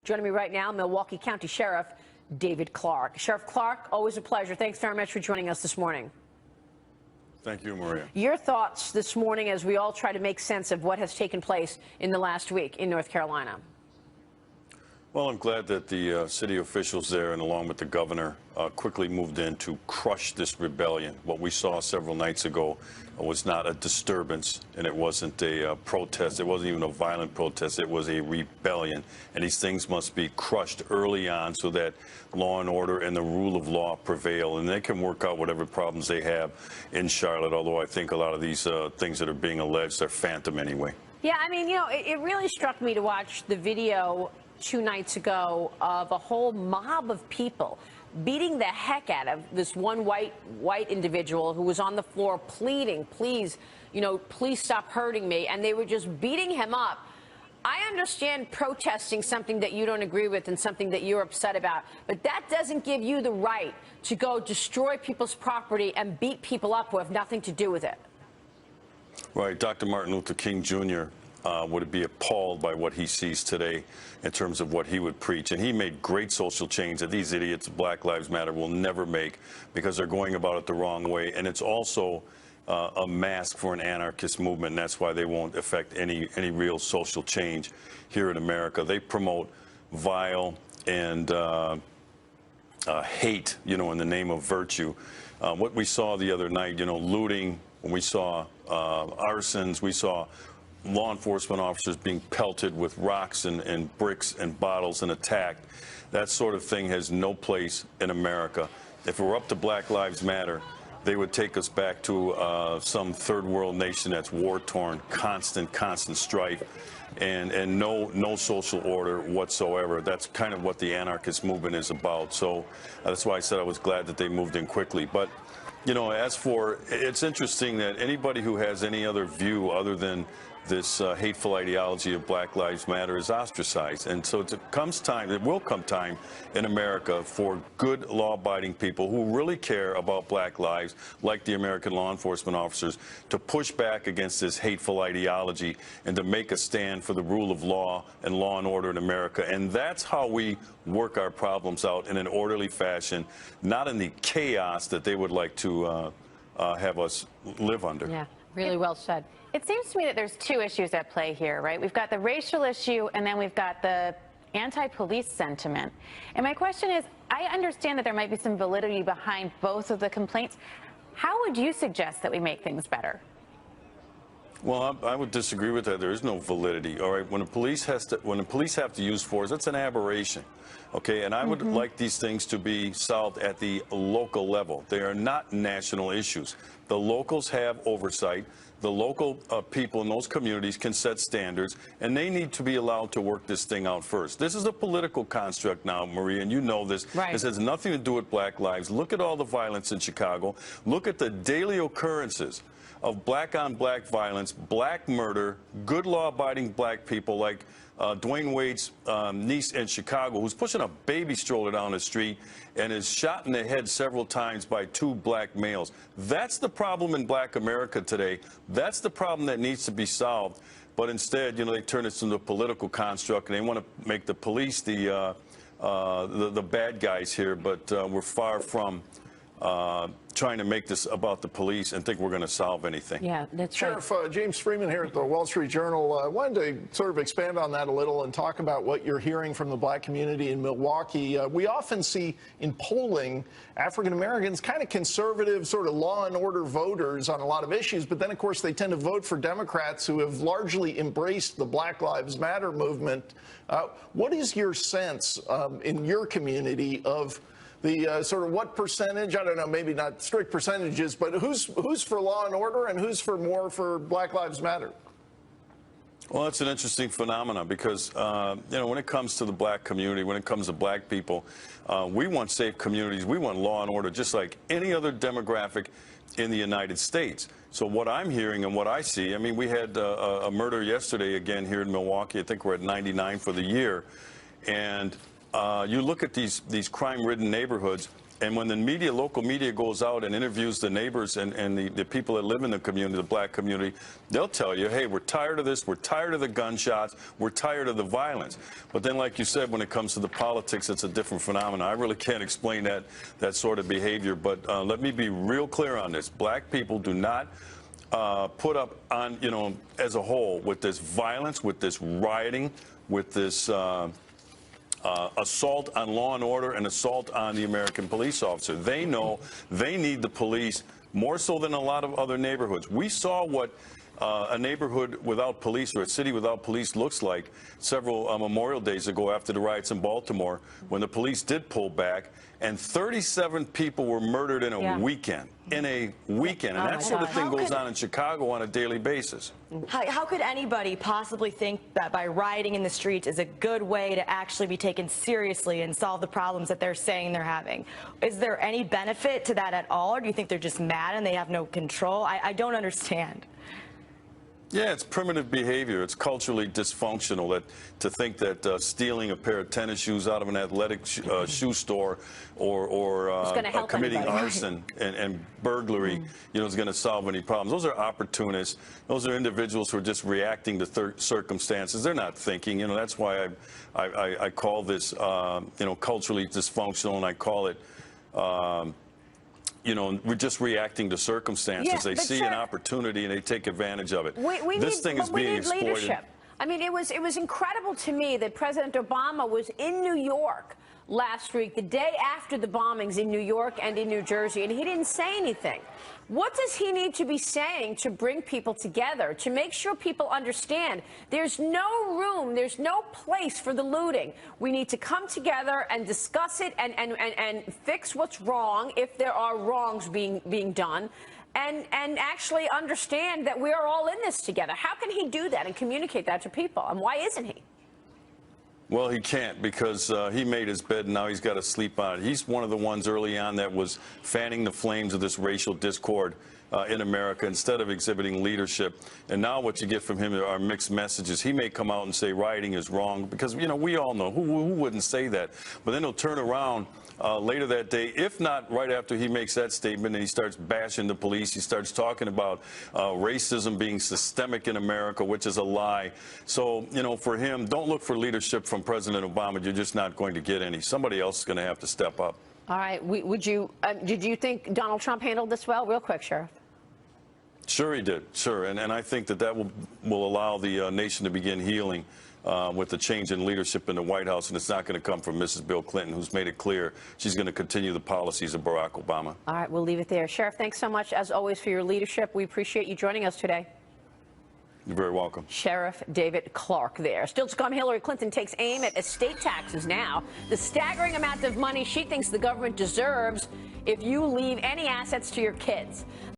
Joining me right now, Milwaukee County Sheriff David Clarke. Sheriff Clarke, always a pleasure. Thanks very much for joining us this morning. Thank you, Maria. Your thoughts this morning as we all try to make sense of what has taken place in the last week in North Carolina. Well, I'm glad that the city officials there, and along with the governor, quickly moved in to crush this rebellion. What we saw several nights ago was not a disturbance, and it wasn't a protest. It wasn't even a violent protest. It was a rebellion. And these things must be crushed early on so that law and order and the rule of law prevail, and they can work out whatever problems they have in Charlotte, although I think a lot of these things that are being alleged are phantom anyway. Yeah, I mean, you know, it really struck me to watch the video 2 nights ago of a whole mob of people beating the heck out of this one white individual who was on the floor pleading, please, you know, please stop hurting me. And they were just beating him up. I understand protesting something that you don't agree with and something that you're upset about, but that doesn't give you the right to go destroy people's property and beat people up who have nothing to do with it. Right. Dr. Martin Luther King Jr. Would be appalled by what he sees today in terms of what he would preach. And he made great social change that these idiots, Black Lives Matter, will never make because they're going about it the wrong way. And it's also a mask for an anarchist movement, and that's why they won't affect any real social change here in America. They promote vile and hate, you know, in the name of virtue. What we saw the other night, you know, looting, when we saw arsons, we saw law enforcement officers being pelted with rocks and bricks and bottles and attacked. That sort of thing has no place in America. If it were up to Black Lives Matter, they would take us back to some third world nation that's war-torn, constant strife, and no social order whatsoever. That's kind of what the anarchist movement is about. So that's why I said I was glad that they moved in quickly. But, you know, as for, it's interesting that anybody who has any other view other than this hateful ideology of Black Lives Matter is ostracized. And so it will come time in America for good law-abiding people who really care about Black lives, like the American law enforcement officers, to push back against this hateful ideology and to make a stand for the rule of law and law and order in America. And that's how we work our problems out in an orderly fashion, not in the chaos that they would like to have us live under. Yeah, really well said. It seems to me that there's 2 issues at play here, right? We've got the racial issue, and then we've got the anti-police sentiment. And my question is, I understand that there might be some validity behind both of the complaints. How would you suggest that we make things better? Well, I would disagree with that. There is no validity. All right, when the police have to use force, that's an aberration. Okay, and I would like these things to be solved at the local level. They are not national issues. The locals have oversight. The local people in those communities can set standards, and they need to be allowed to work this thing out first. This is a political construct now, Maria, and you know this. Right. This has nothing to do with Black lives. Look at all the violence in Chicago. Look at the daily occurrences of black-on-black violence, black murder, good law-abiding black people like Dwayne Wade's niece in Chicago, who's pushing a baby stroller down the street and is shot in the head several times by 2 black males. That's the problem in Black America today. That's the problem that needs to be solved. But instead, you know, they turn this into a political construct, and they want to make the police the bad guys here. But we're far from trying to make this about the police and think we're going to solve anything. Yeah, that's right. Sheriff, James Freeman here at the Wall Street Journal. I wanted to sort of expand on that a little and talk about what you're hearing from the black community in Milwaukee. We often see in polling African Americans kind of conservative, sort of law and order voters on a lot of issues, but then, of course, they tend to vote for Democrats who have largely embraced the Black Lives Matter movement. What is your sense in your community of the sort of what percentage, I don't know, maybe not strict percentages, but who's for law and order and who's more for Black Lives Matter? Well, that's an interesting phenomenon because, you know, when it comes to the black community, when it comes to black people, we want safe communities. We want law and order just like any other demographic in the United States. So what I'm hearing and what I see, I mean, we had a murder yesterday again here in Milwaukee. I think we're at 99 for the year. And you look at these crime-ridden neighborhoods, And when the media, local media, goes out and interviews the neighbors and the people that live in the community, the black community, they'll tell you, hey, we're tired of this, we're tired of the gunshots, we're tired of the violence. But then, like you said, when it comes to the politics, it's a different phenomenon. I really can't explain that sort of behavior. But let me be real clear on this. Black people do not put up on, as a whole, with this violence, with this rioting, with this assault on law and order and assault on the American police officer. They know they need the police more so than a lot of other neighborhoods. We saw what a neighborhood without police or a city without police looks like several Memorial Days ago after the riots in Baltimore, when the police did pull back and 37 people were murdered in a weekend. In a weekend. And that sort of thing goes on in Chicago on a daily basis. How could anybody possibly think that by rioting in the streets is a good way to actually be taken seriously and solve the problems that they're saying they're having? Is there any benefit to that at all, or do you think they're just mad and they have no control? I don't understand. Yeah, it's primitive behavior. It's culturally dysfunctional to think that stealing a pair of tennis shoes out of an athletic shoe store or committing arson and burglary, is going to solve any problems. Those are opportunists. Those are individuals who are just reacting to circumstances. They're not thinking. That's why I call this, culturally dysfunctional, and I call it. We're just reacting to circumstances. Yeah, they see an opportunity and they take advantage of it. This thing is being exploited. Leadership. I mean, it was incredible to me that President Obama was in New York last week, the day after the bombings in New York and in New Jersey, and he didn't say anything. What does he need to be saying to bring people together, to make sure people understand there's no room, there's no place for the looting? We need to come together and discuss it and fix what's wrong if there are wrongs being done. And actually understand that we are all in this together. How can he do that and communicate that to people? And why isn't he? Well, he can't, because he made his bed and now he's got to sleep on it. He's one of the ones early on that was fanning the flames of this racial discord in America instead of exhibiting leadership. And now what you get from him are mixed messages. He may come out and say rioting is wrong because, we all know who wouldn't say that. But then he'll turn around later that day, if not right after he makes that statement, and he starts bashing the police. He starts talking about racism being systemic in America, which is a lie. So, for him, don't look for leadership from President Obama. You're just not going to get any. Somebody else is going to have to step up. All right. Did you think Donald Trump handled this well? Real quick, Sheriff. Sure he did. Sure. And I think that will allow the nation to begin healing with the change in leadership in the White House. And it's not going to come from Mrs. Bill Clinton, who's made it clear she's going to continue the policies of Barack Obama. All right. We'll leave it there. Sheriff, thanks so much, as always, for your leadership. We appreciate you joining us today. You're very welcome. Sheriff David Clarke there. Still to come, Hillary Clinton takes aim at estate taxes now. The staggering amount of money she thinks the government deserves if you leave any assets to your kids.